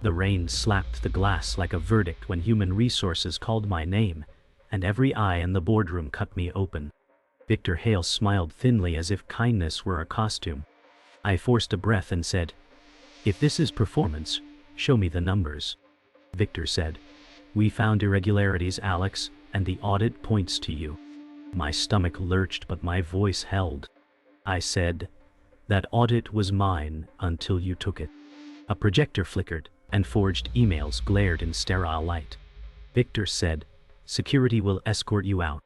The rain slapped the glass like a verdict when human resources called my name, and every eye in the boardroom cut me open. Victor Hale smiled thinly as if kindness were a costume. I forced a breath and said, "If this is performance, show me the numbers." Victor said, "We found irregularities, Alex, and the audit points to you." My stomach lurched but my voice held. I said, "That audit was mine until you took it." A projector flickered, and forged emails glared in sterile light. Victor said, "Security will escort you out."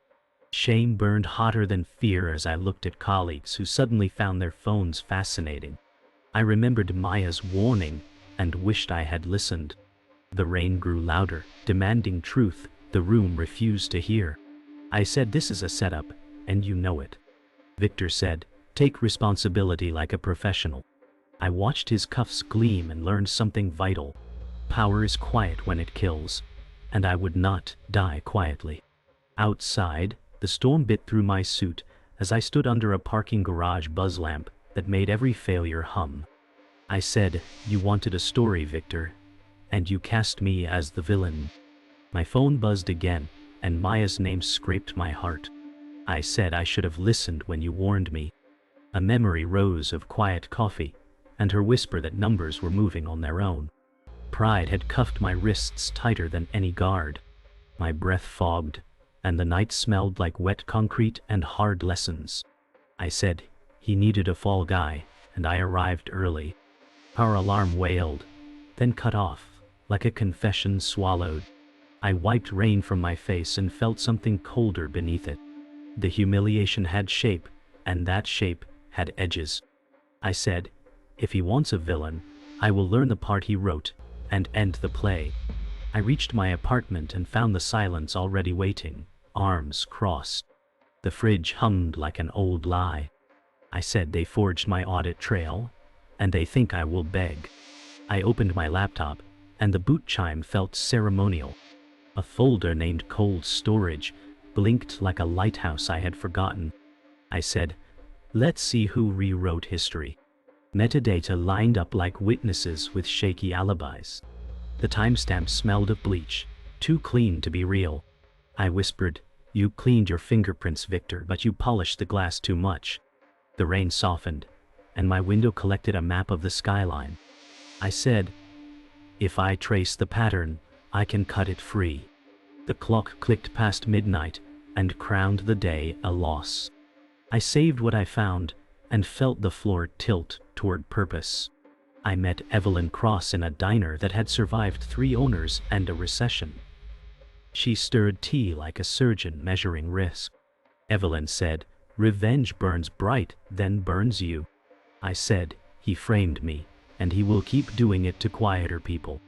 Shame burned hotter than fear as I looked at colleagues who suddenly found their phones fascinating. I remembered Maya's warning and wished I had listened. The rain grew louder, demanding truth the room refused to hear. I said, "This is a setup, and you know it." Victor said, "Take responsibility like a professional." I watched his cuffs gleam and learned something vital. Power is quiet when it kills, and I would not die quietly. Outside, the storm bit through my suit as I stood under a parking garage buzz lamp that made every failure hum. I said, "You wanted a story, Victor, and you cast me as the villain." My phone buzzed again, and Maya's name scraped my heart. I said I should have listened when you warned me. A memory rose of quiet coffee, and her whisper that numbers were moving on their own. Pride had cuffed my wrists tighter than any guard. My breath fogged, and the night smelled like wet concrete and hard lessons. I said, "He needed a fall guy, and I arrived early." Our alarm wailed, then cut off, like a confession swallowed. I wiped rain from my face and felt something colder beneath it. The humiliation had shape, and that shape had edges. I said, "If he wants a villain, I will learn the part he wrote and end the play." I reached my apartment and found the silence already waiting, arms crossed. The fridge hummed like an old lie. I said, "They forged my audit trail, and they think I will beg." I opened my laptop, and the boot chime felt ceremonial. A folder named Cold Storage blinked like a lighthouse I had forgotten. I said, "Let's see who rewrote history." Metadata lined up like witnesses with shaky alibis. The timestamp smelled of bleach, too clean to be real. I whispered, "You cleaned your fingerprints, Victor, but you polished the glass too much." The rain softened, and my window collected a map of the skyline. I said, "If I trace the pattern, I can cut it free." The clock clicked past midnight and crowned the day a loss. I saved what I found and felt the floor tilt toward purpose. I met Evelyn Cross in a diner that had survived 3 owners and a recession. She stirred tea like a surgeon measuring risk. Evelyn said, "Revenge burns bright, then burns you." I said, "He framed me, and he will keep doing it to quieter people."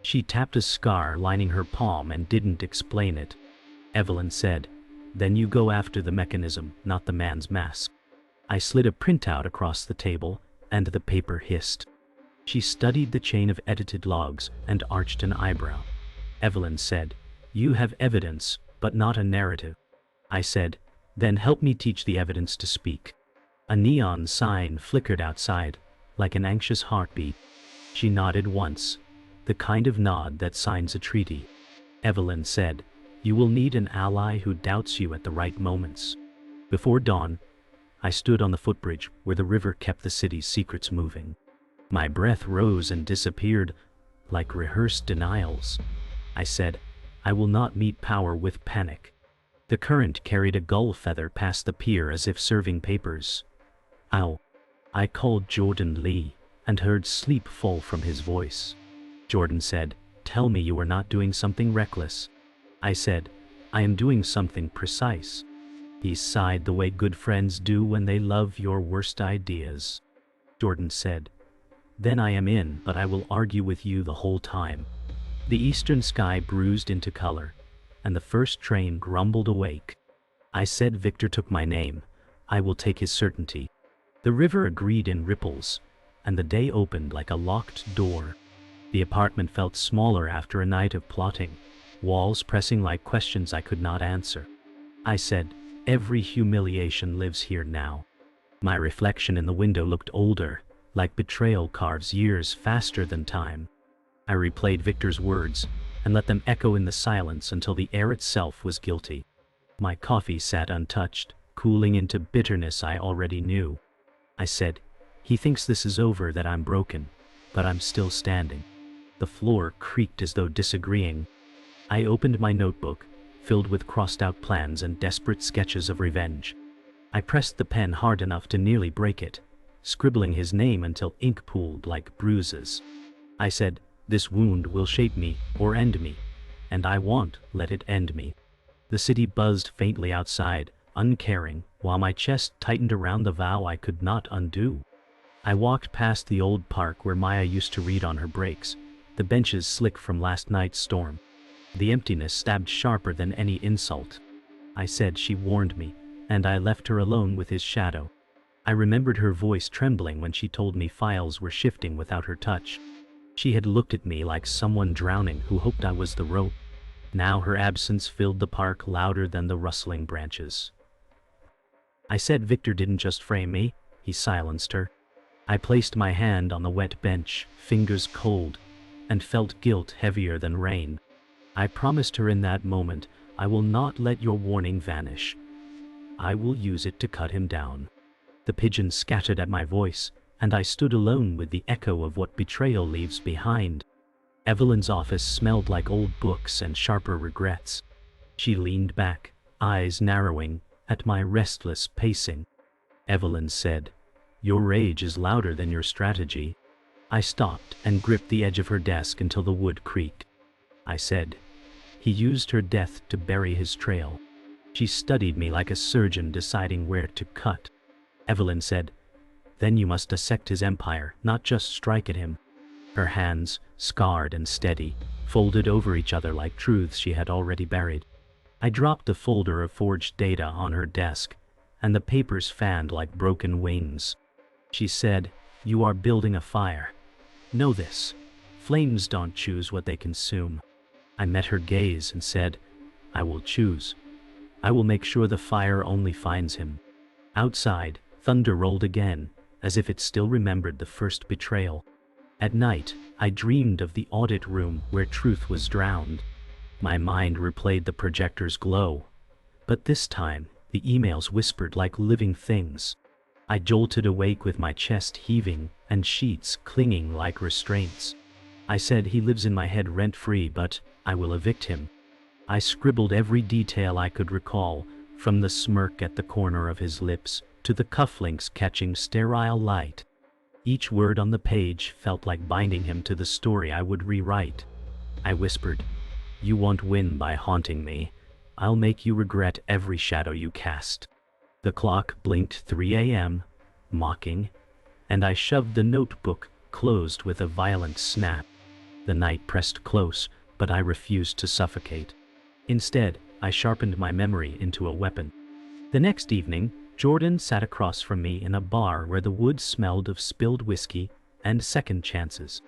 She tapped a scar lining her palm and didn't explain it. Evelyn said, "Then you go after the mechanism, not the man's mask." I slid a printout across the table, and the paper hissed. She studied the chain of edited logs and arched an eyebrow. Evelyn said, "You have evidence, but not a narrative." I said, "Then help me teach the evidence to speak." A neon sign flickered outside, like an anxious heartbeat. She nodded once, the kind of nod that signs a treaty. Evelyn said, "You will need an ally who doubts you at the right moments." Before dawn, I stood on the footbridge where the river kept the city's secrets moving. My breath rose and disappeared, like rehearsed denials. I said, "I will not meet power with panic." The current carried a gull feather past the pier as if serving papers. "Ow." I called Jordan Lee, and heard sleep fall from his voice. Jordan said, "Tell me you are not doing something reckless." I said, "I am doing something precise." He sighed the way good friends do when they love your worst ideas. Jordan said, "Then I am in, but I will argue with you the whole time." The eastern sky bruised into color, and the first train grumbled awake. I said, "Victor took my name, I will take his certainty." The river agreed in ripples, and the day opened like a locked door. The apartment felt smaller after a night of plotting, walls pressing like questions I could not answer. I said, "Every humiliation lives here now." My reflection in the window looked older, like betrayal carves years faster than time. I replayed Victor's words, and let them echo in the silence until the air itself was guilty. My coffee sat untouched, cooling into bitterness I already knew. I said, "He thinks this is over, that I'm broken, but I'm still standing." The floor creaked as though disagreeing. I opened my notebook, filled with crossed-out plans and desperate sketches of revenge. I pressed the pen hard enough to nearly break it, scribbling his name until ink pooled like bruises. I said, "This wound will shape me or end me, and I won't let it end me." The city buzzed faintly outside, uncaring, while my chest tightened around the vow I could not undo. I walked past the old park where Maya used to read on her breaks, the benches slick from last night's storm. The emptiness stabbed sharper than any insult. I said she warned me, and I left her alone with his shadow. I remembered her voice trembling when she told me files were shifting without her touch. She had looked at me like someone drowning who hoped I was the rope. Now her absence filled the park louder than the rustling branches. I said Victor didn't just frame me, he silenced her. I placed my hand on the wet bench, fingers cold, and felt guilt heavier than rain. I promised her in that moment, I will not let your warning vanish. I will use it to cut him down. The pigeons scattered at my voice, and I stood alone with the echo of what betrayal leaves behind. Evelyn's office smelled like old books and sharper regrets. She leaned back, eyes narrowing, at my restless pacing. Evelyn said, "Your rage is louder than your strategy." I stopped and gripped the edge of her desk until the wood creaked. I said, "He used her death to bury his trail." She studied me like a surgeon deciding where to cut. Evelyn said, "Then you must dissect his empire, not just strike at him." Her hands, scarred and steady, folded over each other like truths she had already buried. I dropped the folder of forged data on her desk, and the papers fanned like broken wings. She said, "You are building a fire. Know this. Flames don't choose what they consume." I met her gaze and said, "I will choose. I will make sure the fire only finds him." Outside, thunder rolled again, as if it still remembered the first betrayal. At night, I dreamed of the audit room where truth was drowned. My mind replayed the projector's glow, but this time, the emails whispered like living things. I jolted awake with my chest heaving and sheets clinging like restraints. I said he lives in my head rent-free, but I will evict him. I scribbled every detail I could recall, from the smirk at the corner of his lips to the cufflinks catching sterile light. Each word on the page felt like binding him to the story I would rewrite. I whispered, "You won't win by haunting me. I'll make you regret every shadow you cast." The clock blinked 3 a.m., mocking, and I shoved the notebook closed with a violent snap. The night pressed close, but I refused to suffocate. Instead, I sharpened my memory into a weapon. The next evening, Jordan sat across from me in a bar where the wood smelled of spilled whiskey and second chances.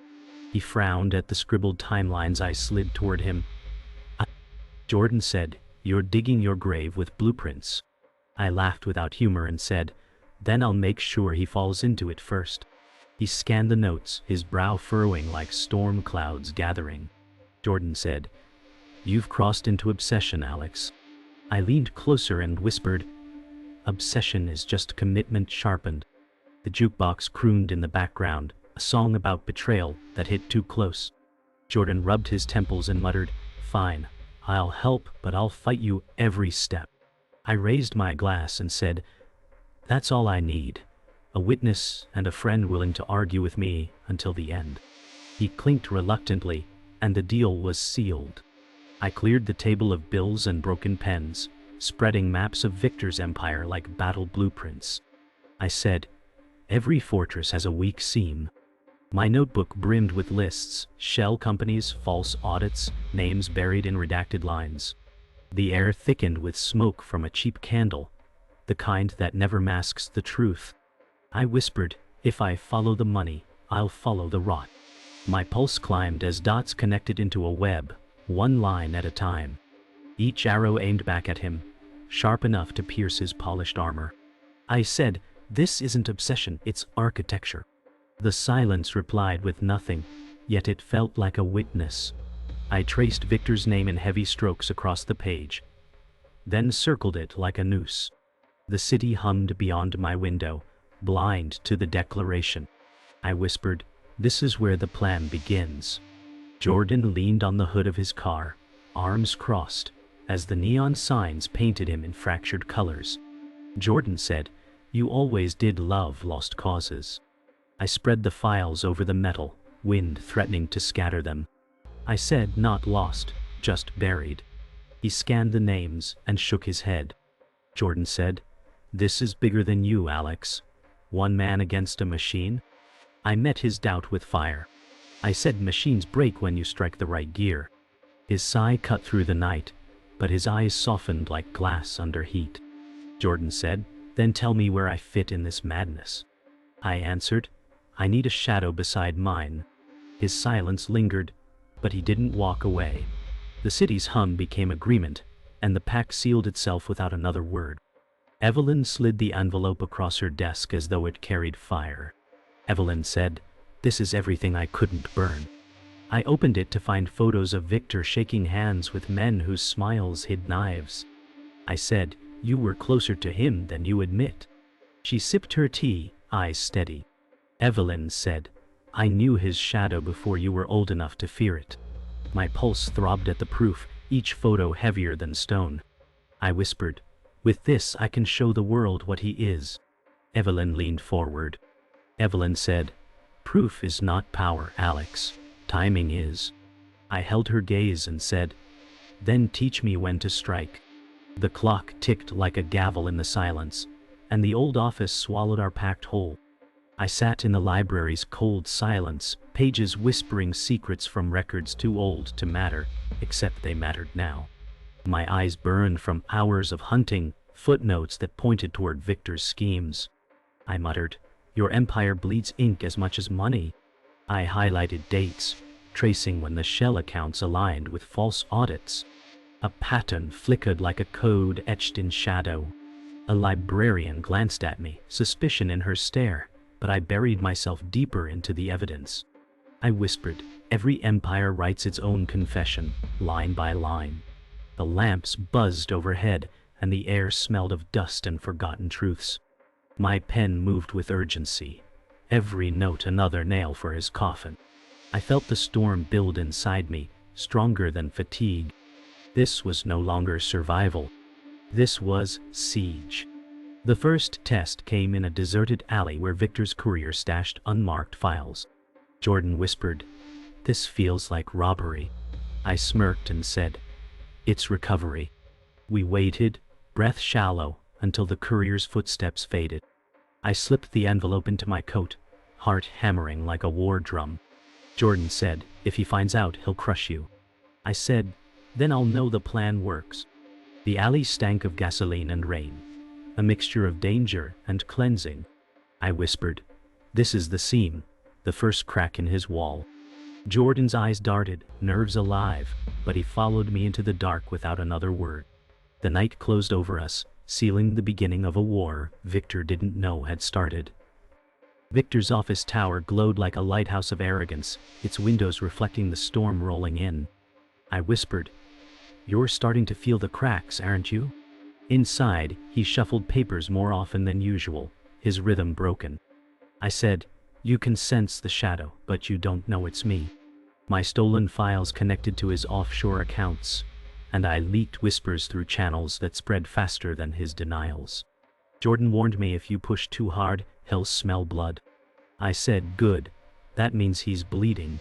He frowned at the scribbled timelines I slid toward him. Jordan said, "You're digging your grave with blueprints." I laughed without humor and said, "Then I'll make sure he falls into it first." He scanned the notes, his brow furrowing like storm clouds gathering. Jordan said, "You've crossed into obsession, Alex." I leaned closer and whispered, "Obsession is just commitment sharpened." The jukebox crooned in the background, a song about betrayal that hit too close. Jordan rubbed his temples and muttered, "Fine, I'll help, but I'll fight you every step." I raised my glass and said, "That's all I need. A witness and a friend willing to argue with me until the end." He clinked reluctantly, and the deal was sealed. I cleared the table of bills and broken pens, spreading maps of Victor's empire like battle blueprints. I said, "Every fortress has a weak seam." My notebook brimmed with lists, shell companies, false audits, names buried in redacted lines. The air thickened with smoke from a cheap candle, the kind that never masks the truth. I whispered, "If I follow the money, I'll follow the rot." My pulse climbed as dots connected into a web, one line at a time. Each arrow aimed back at him, sharp enough to pierce his polished armor. I said, "This isn't obsession, it's architecture." The silence replied with nothing, yet it felt like a witness. I traced Victor's name in heavy strokes across the page, then circled it like a noose. The city hummed beyond my window, blind to the declaration. I whispered, "This is where the plan begins." Jordan leaned on the hood of his car, arms crossed, as the neon signs painted him in fractured colors. Jordan said, "You always did love lost causes." I spread the files over the metal, wind threatening to scatter them. I said, "Not lost, just buried." He scanned the names and shook his head. Jordan said, "This is bigger than you, Alex. One man against a machine?" I met his doubt with fire. I said, "Machines break when you strike the right gear." His sigh cut through the night, but his eyes softened like glass under heat. Jordan said, "Then tell me where I fit in this madness." I answered, "I need a shadow beside mine." His silence lingered, but he didn't walk away. The city's hum became agreement, and the pact sealed itself without another word. Evelyn slid the envelope across her desk as though it carried fire. Evelyn said, "This is everything I couldn't burn." I opened it to find photos of Victor shaking hands with men whose smiles hid knives. I said, "You were closer to him than you admit." She sipped her tea, eyes steady. Evelyn said, "I knew his shadow before you were old enough to fear it." My pulse throbbed at the proof, each photo heavier than stone. I whispered, "With this I can show the world what he is." Evelyn leaned forward. Evelyn said, "Proof is not power, Alex. Timing is." I held her gaze and said, "Then teach me when to strike." The clock ticked like a gavel in the silence, and the old office swallowed our pact whole. I sat in the library's cold silence, pages whispering secrets from records too old to matter, except they mattered now. My eyes burned from hours of hunting, footnotes that pointed toward Victor's schemes. I muttered, "Your empire bleeds ink as much as money." I highlighted dates, tracing when the shell accounts aligned with false audits. A pattern flickered like a code etched in shadow. A librarian glanced at me, suspicion in her stare, but I buried myself deeper into the evidence. I whispered, "Every empire writes its own confession, line by line." The lamps buzzed overhead, and the air smelled of dust and forgotten truths. My pen moved with urgency, every note another nail for his coffin. I felt the storm build inside me, stronger than fatigue. This was no longer survival. This was siege. The first test came in a deserted alley where Victor's courier stashed unmarked files. Jordan whispered, "This feels like robbery." I smirked and said, "It's recovery." We waited, breath shallow, until the courier's footsteps faded. I slipped the envelope into my coat, heart hammering like a war drum. Jordan said, "If he finds out, he'll crush you." I said, "Then I'll know the plan works." The alley stank of gasoline and rain, a mixture of danger and cleansing. I whispered, "This is the seam, the first crack in his wall." Jordan's eyes darted, nerves alive, but he followed me into the dark without another word. The night closed over us, sealing the beginning of a war Victor didn't know had started. Victor's office tower glowed like a lighthouse of arrogance, its windows reflecting the storm rolling in. I whispered, "You're starting to feel the cracks, aren't you?" Inside, he shuffled papers more often than usual, his rhythm broken. I said, "You can sense the shadow, but you don't know it's me." My stolen files connected to his offshore accounts, and I leaked whispers through channels that spread faster than his denials. Jordan warned me, "If you push too hard, he'll smell blood." I said, "Good. That means he's bleeding."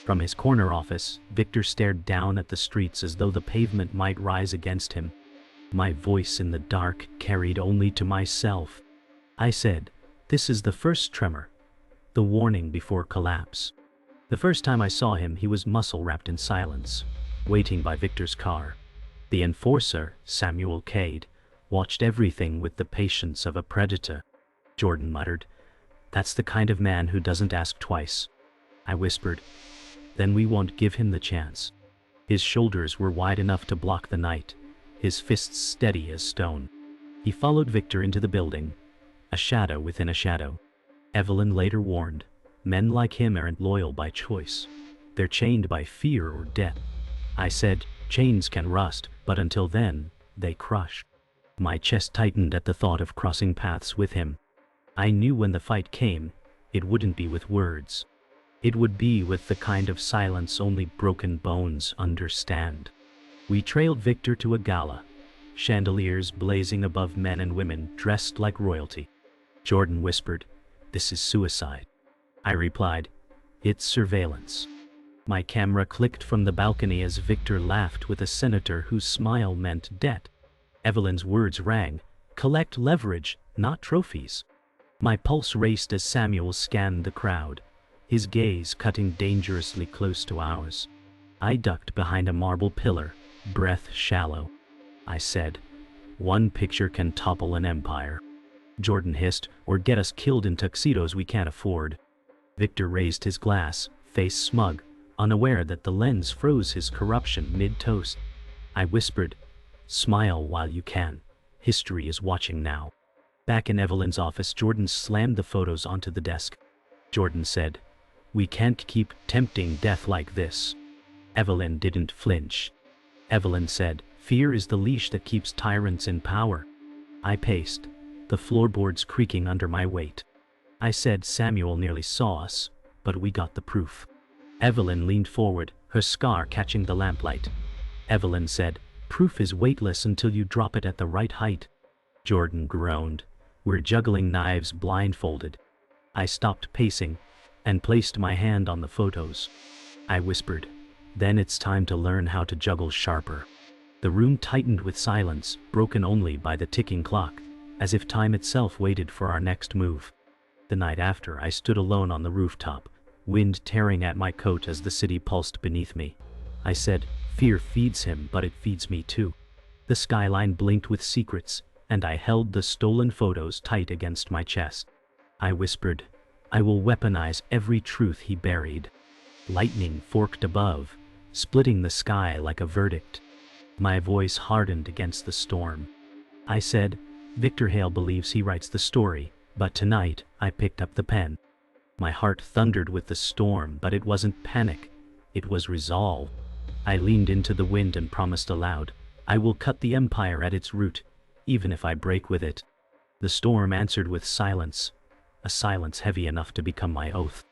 From his corner office, Victor stared down at the streets as though the pavement might rise against him. My voice in the dark carried only to myself. I said, "This is the first tremor, the warning before collapse." The first time I saw him, he was muscle-wrapped in silence, waiting by Victor's car. The enforcer, Samuel Cade, watched everything with the patience of a predator. Jordan muttered, "That's the kind of man who doesn't ask twice." I whispered, "Then we won't give him the chance." His shoulders were wide enough to block the night, his fists steady as stone. He followed Victor into the building, a shadow within a shadow. Evelyn later warned, Men like him aren't loyal by choice. They're chained by fear or death. I said, chains can rust, but until then, they crush. My chest tightened at the thought of crossing paths with him. I knew when the fight came, it wouldn't be with words. It would be with the kind of silence only broken bones understand. We trailed Victor to a gala, chandeliers blazing above men and women dressed like royalty. Jordan whispered, "This is suicide." I replied, "It's surveillance." My camera clicked from the balcony as Victor laughed with a senator whose smile meant debt. Evelyn's words rang, "Collect leverage, not trophies." My pulse raced as Samuel scanned the crowd, his gaze cutting dangerously close to ours. I ducked behind a marble pillar, breath shallow. I said, "One picture can topple an empire." Jordan hissed, "Or get us killed in tuxedos we can't afford." Victor raised his glass, face smug, unaware that the lens froze his corruption mid-toast. I whispered, "Smile while you can. History is watching now." Back in Evelyn's office, Jordan slammed the photos onto the desk. Jordan said, "We can't keep tempting death like this." Evelyn didn't flinch. Evelyn said, "Fear is the leash that keeps tyrants in power." I paced, the floorboards creaking under my weight. I said, "Samuel nearly saw us, but we got the proof." Evelyn leaned forward, her scar catching the lamplight. Evelyn said, "Proof is weightless until you drop it at the right height." Jordan groaned, "We're juggling knives blindfolded." I stopped pacing and placed my hand on the photos. I whispered, "Then it's time to learn how to juggle sharper." The room tightened with silence, broken only by the ticking clock, as if time itself waited for our next move. The night after, I stood alone on the rooftop, wind tearing at my coat as the city pulsed beneath me. I said, "Fear feeds him, but it feeds me too." The skyline blinked with secrets, and I held the stolen photos tight against my chest. I whispered, "I will weaponize every truth he buried." Lightning forked above, splitting the sky like a verdict. My voice hardened against the storm. I said, "Victor Hale believes he writes the story, but tonight I picked up the pen." My heart thundered with the storm, but it wasn't panic. It was resolve. I leaned into the wind and promised aloud, "I will cut the empire at its root, even if I break with it." The storm answered with silence, a silence heavy enough to become my oath.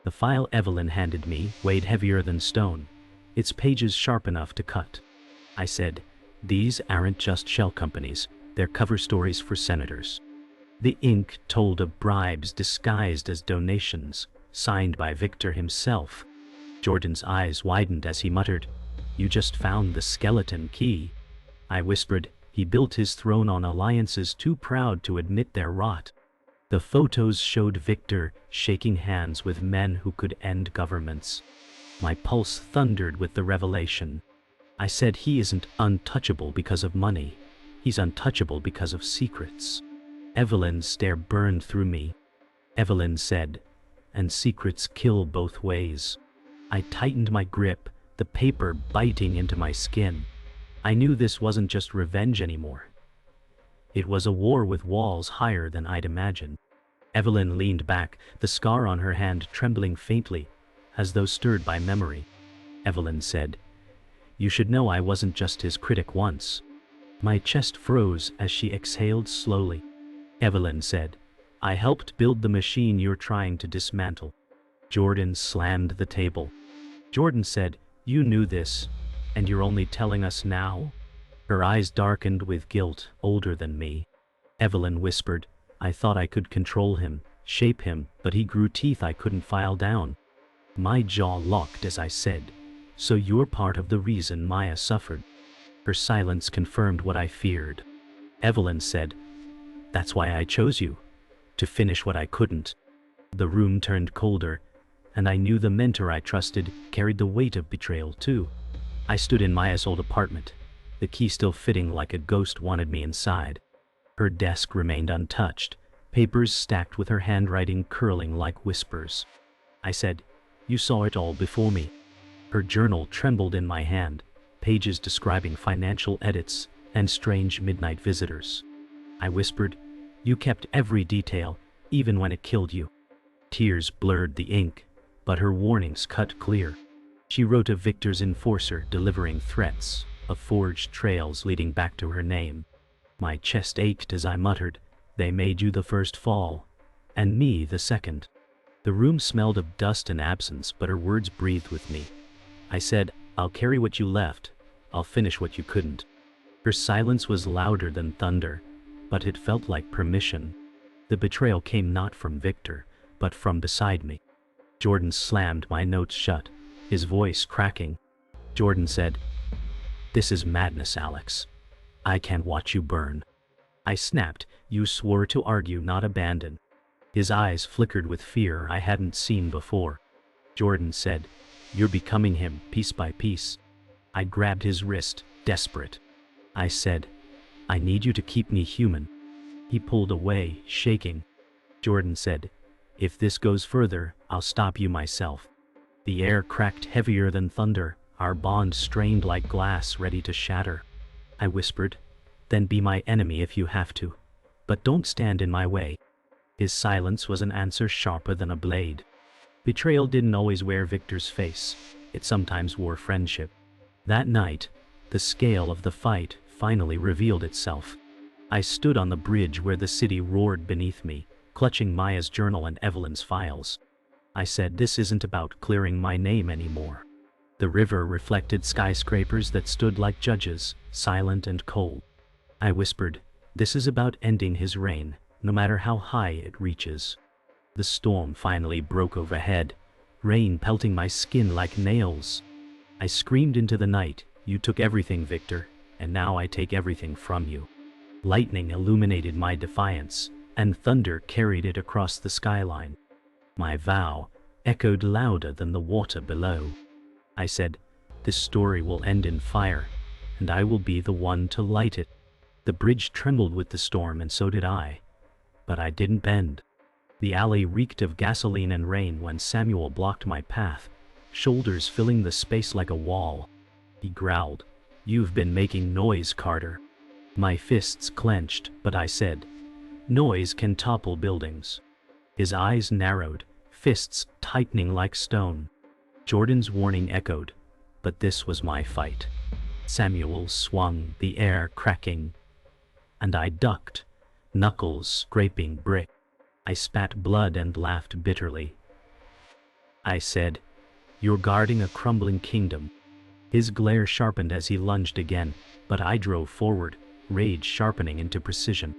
The file Evelyn handed me weighed heavier than stone, its pages sharp enough to cut. I said, "These aren't just shell companies, they're cover stories for senators." The ink told of bribes disguised as donations, signed by Victor himself. Jordan's eyes widened as he muttered, "You just found the skeleton key." I whispered, "He built his throne on alliances too proud to admit their rot." The photos showed Victor shaking hands with men who could end governments. My pulse thundered with the revelation. I said, "He isn't untouchable because of money. He's untouchable because of secrets." Evelyn's stare burned through me. Evelyn said, "And secrets kill both ways." I tightened my grip, the paper biting into my skin. I knew this wasn't just revenge anymore. It was a war with walls higher than I'd imagined. Evelyn leaned back, the scar on her hand trembling faintly, as though stirred by memory. Evelyn said, "You should know I wasn't just his critic once." My chest froze as she exhaled slowly. Evelyn said, "I helped build the machine you're trying to dismantle." Jordan slammed the table. Jordan said, "You knew this, and you're only telling us now?" Her eyes darkened with guilt, older than me. Evelyn whispered, "I thought I could control him, shape him, but he grew teeth I couldn't file down." My jaw locked as I said, "So you're part of the reason Maya suffered." Her silence confirmed what I feared. Evelyn said, "That's why I chose you, to finish what I couldn't." The room turned colder, and I knew the mentor I trusted carried the weight of betrayal too. I stood in Maya's old apartment, the key still fitting like a ghost wanted me inside. Her desk remained untouched, papers stacked with her handwriting curling like whispers. I said, "You saw it all before me." Her journal trembled in my hand, pages describing financial edits and strange midnight visitors. I whispered, "You kept every detail, even when it killed you." Tears blurred the ink, but her warnings cut clear. She wrote of Victor's enforcer delivering threats, of forged trails leading back to her name. My chest ached as I muttered, "They made you the first fall, and me the second." The room smelled of dust and absence, but her words breathed with me. I said, "I'll carry what you left. I'll finish what you couldn't." Her silence was louder than thunder, but it felt like permission. The betrayal came not from Victor, but from beside me. Jordan slammed my notes shut, his voice cracking. Jordan said, "This is madness, Alex. I can't watch you burn." I snapped, "You swore to argue, not abandon." His eyes flickered with fear I hadn't seen before. Jordan said, "You're becoming him, piece by piece." I grabbed his wrist, desperate. I said, "I need you to keep me human." He pulled away, shaking. Jordan said, "If this goes further, I'll stop you myself." The air cracked heavier than thunder, our bond strained like glass ready to shatter. I whispered, "Then be my enemy if you have to, but don't stand in my way." His silence was an answer sharper than a blade. Betrayal didn't always wear Victor's face, it sometimes wore friendship. That night, the scale of the fight finally revealed itself. I stood on the bridge where the city roared beneath me, clutching Maya's journal and Evelyn's files. I said, "This isn't about clearing my name anymore." The river reflected skyscrapers that stood like judges, silent and cold. I whispered, "This is about ending his reign, no matter how high it reaches." The storm finally broke overhead, rain pelting my skin like nails. I screamed into the night, "You took everything, Victor, and now I take everything from you." Lightning illuminated my defiance, and thunder carried it across the skyline. My vow echoed louder than the water below. I said, "This story will end in fire, and I will be the one to light it." The bridge trembled with the storm, and so did I. But I didn't bend. The alley reeked of gasoline and rain when Samuel blocked my path, shoulders filling the space like a wall. He growled, "You've been making noise, Carter." My fists clenched, but I said, "Noise can topple buildings." His eyes narrowed, fists tightening like stone. Jordan's warning echoed, but this was my fight. Samuel swung, the air cracking, and I ducked, knuckles scraping brick. I spat blood and laughed bitterly. I said, "You're guarding a crumbling kingdom." His glare sharpened as he lunged again, but I drove forward, rage sharpening into precision.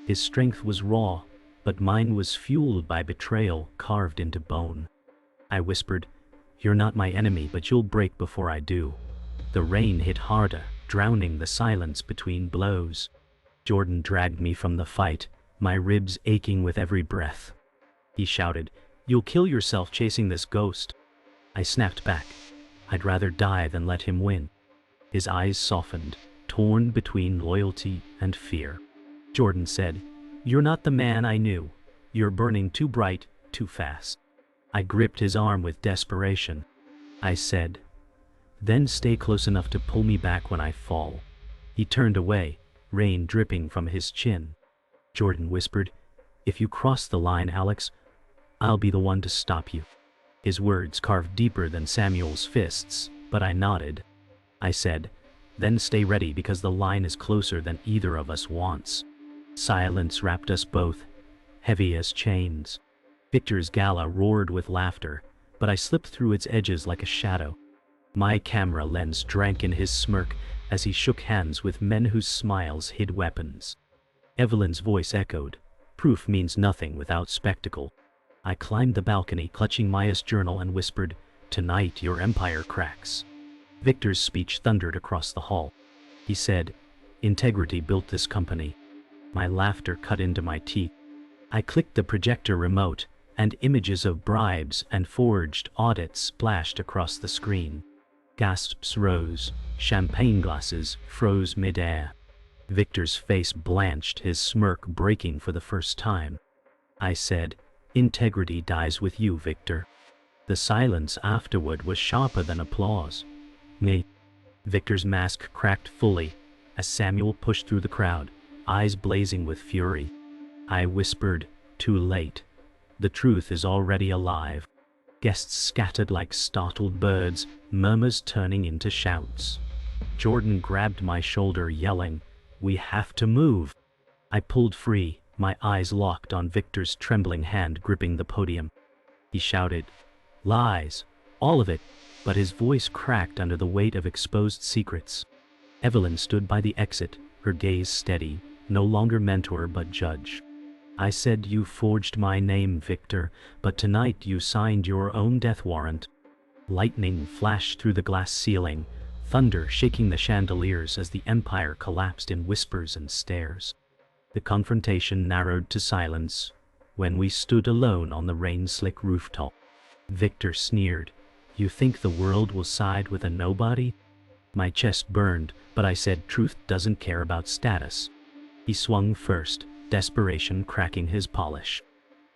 His strength was raw, but mine was fueled by betrayal carved into bone. I whispered, "You're not my enemy, but you'll break before I do." The rain hit harder, drowning the silence between blows. Jordan dragged me from the fight, my ribs aching with every breath. He shouted, "You'll kill yourself chasing this ghost." I snapped back. I'd rather die than let him win. His eyes softened, torn between loyalty and fear. Jordan said, "You're not the man I knew. You're burning too bright, too fast." I gripped his arm with desperation. I said, "Then stay close enough to pull me back when I fall." He turned away, rain dripping from his chin. Jordan whispered, "If you cross the line, Alex, I'll be the one to stop you." His words carved deeper than Samuel's fists, but I nodded. I said, "Then stay ready because the line is closer than either of us wants." Silence wrapped us both, heavy as chains. Victor's gala roared with laughter, but I slipped through its edges like a shadow. My camera lens drank in his smirk as he shook hands with men whose smiles hid weapons. Evelyn's voice echoed, "Proof means nothing without spectacle." I climbed the balcony, clutching Maya's journal, and whispered, "Tonight your empire cracks." Victor's speech thundered across the hall. He said, "Integrity built this company." My laughter cut into my teeth. I clicked the projector remote, and images of bribes and forged audits splashed across the screen. Gasps rose, champagne glasses froze mid-air. Victor's face blanched, his smirk breaking for the first time. I said, "Integrity dies with you, Victor." The silence afterward was sharper than applause. Me. Victor's mask cracked fully as Samuel pushed through the crowd, eyes blazing with fury. I whispered, "Too late." The truth is already alive. Guests scattered like startled birds, murmurs turning into shouts. Jordan grabbed my shoulder, yelling, "We have to move." I pulled free, my eyes locked on Victor's trembling hand gripping the podium. He shouted, "Lies, all of it," but his voice cracked under the weight of exposed secrets. Evelyn stood by the exit, her gaze steady, no longer mentor but judge. "I said you forged my name, Victor, but tonight you signed your own death warrant." Lightning flashed through the glass ceiling, thunder shaking the chandeliers as the empire collapsed in whispers and stares. The confrontation narrowed to silence when we stood alone on the rain-slick rooftop. Victor sneered, "You think the world will side with a nobody?" My chest burned, but I said truth doesn't care about status. He swung first, desperation cracking his polish.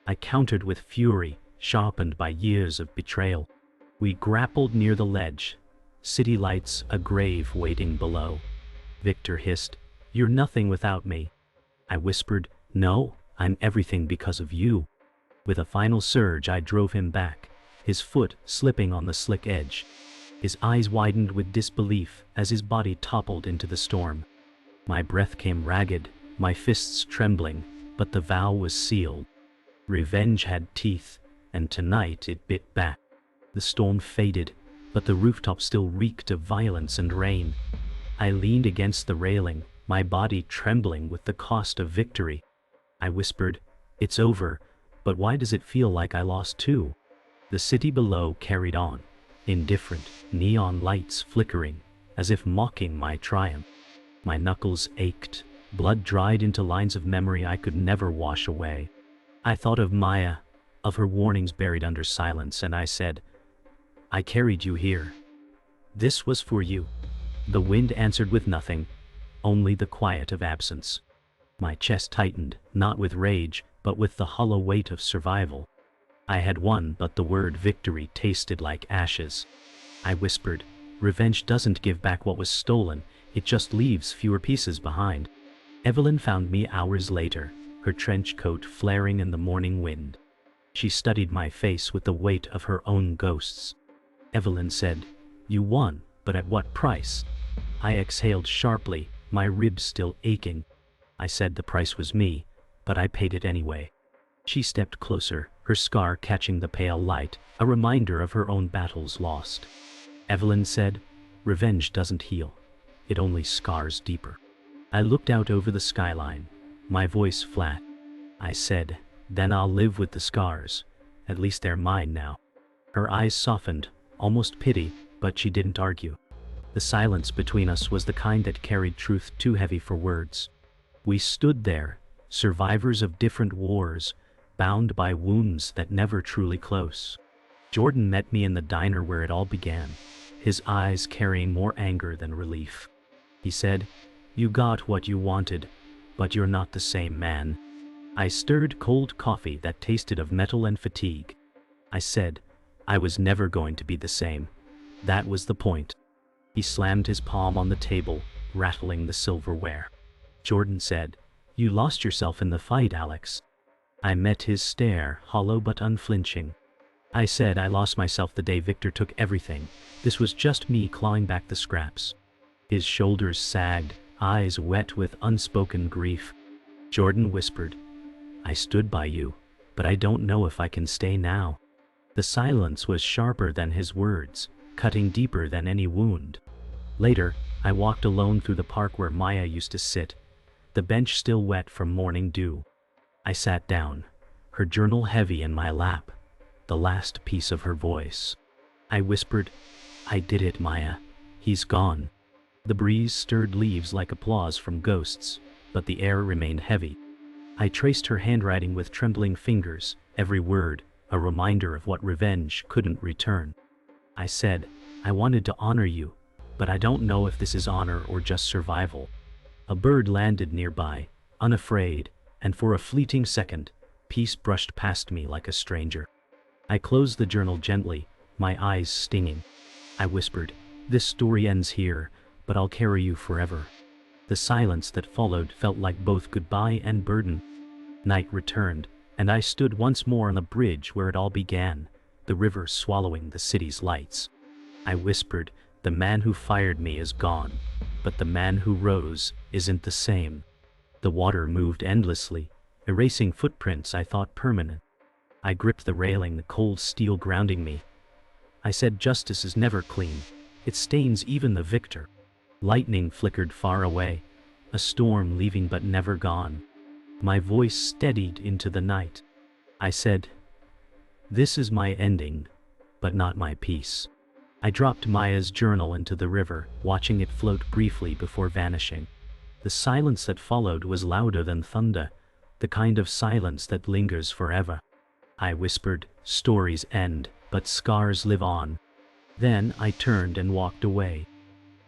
I countered with fury, sharpened by years of betrayal. We grappled near the ledge, city lights, a grave waiting below. Victor hissed, "You're nothing without me." I whispered, "No, I'm everything because of you." With a final surge I drove him back, his foot slipping on the slick edge. His eyes widened with disbelief as his body toppled into the storm. My breath came ragged, my fists trembling, but the vow was sealed. Revenge had teeth, and tonight it bit back. The storm faded, but the rooftop still reeked of violence and rain. I leaned against the railing, my body trembling with the cost of victory. I whispered, "It's over, but why does it feel like I lost too?" The city below carried on, indifferent, neon lights flickering, as if mocking my triumph. My knuckles ached, blood dried into lines of memory I could never wash away. I thought of Maya, of her warnings buried under silence, and I said, "I carried you here. This was for you." The wind answered with nothing, only the quiet of absence. My chest tightened, not with rage, but with the hollow weight of survival. I had won, but the word victory tasted like ashes. I whispered, "Revenge doesn't give back what was stolen, it just leaves fewer pieces behind." Evelyn found me hours later, her trench coat flaring in the morning wind. She studied my face with the weight of her own ghosts. Evelyn said, "You won, but at what price?" I exhaled sharply, my ribs still aching. I said the price was me, but I paid it anyway. She stepped closer, her scar catching the pale light, a reminder of her own battles lost. Evelyn said, "Revenge doesn't heal. It only scars deeper." I looked out over the skyline, my voice flat. I said, "Then I'll live with the scars. At least they're mine now." Her eyes softened, almost pity, but she didn't argue. The silence between us was the kind that carried truth too heavy for words. We stood there, survivors of different wars, bound by wounds that never truly close. Jordan met me in the diner where it all began, his eyes carrying more anger than relief. He said, "You got what you wanted, but you're not the same man." I stirred cold coffee that tasted of metal and fatigue. I said, "I was never going to be the same. That was the point." He slammed his palm on the table, rattling the silverware. Jordan said, "You lost yourself in the fight, Alex." I met his stare, hollow but unflinching. I said I lost myself the day Victor took everything. This was just me clawing back the scraps. His shoulders sagged, eyes wet with unspoken grief. Jordan whispered, "I stood by you, but I don't know if I can stay now." The silence was sharper than his words, cutting deeper than any wound. Later, I walked alone through the park where Maya used to sit, the bench still wet from morning dew. I sat down, her journal heavy in my lap, the last piece of her voice. I whispered, "I did it, Maya. He's gone." The breeze stirred leaves like applause from ghosts, but the air remained heavy. I traced her handwriting with trembling fingers, every word, a reminder of what revenge couldn't return. I said, "I wanted to honor you, but I don't know if this is honor or just survival." A bird landed nearby, unafraid, and for a fleeting second, peace brushed past me like a stranger. I closed the journal gently, my eyes stinging. I whispered, "This story ends here, but I'll carry you forever." The silence that followed felt like both goodbye and burden. Night returned, And I stood once more on the bridge where it all began, the river swallowing the city's lights. I whispered, "The man who fired me is gone, but the man who rose isn't the same." The water moved endlessly, erasing footprints I thought permanent. I gripped the railing, the cold steel grounding me. I said, "Justice is never clean. It stains even the victor." Lightning flickered far away, a storm leaving but never gone. My voice steadied into the night. I said, "This is my ending, but not my peace." I dropped Maya's journal into the river, watching it float briefly before vanishing. The silence that followed was louder than thunder, the kind of silence that lingers forever. I whispered, "Stories end, but scars live on." Then I turned and walked away.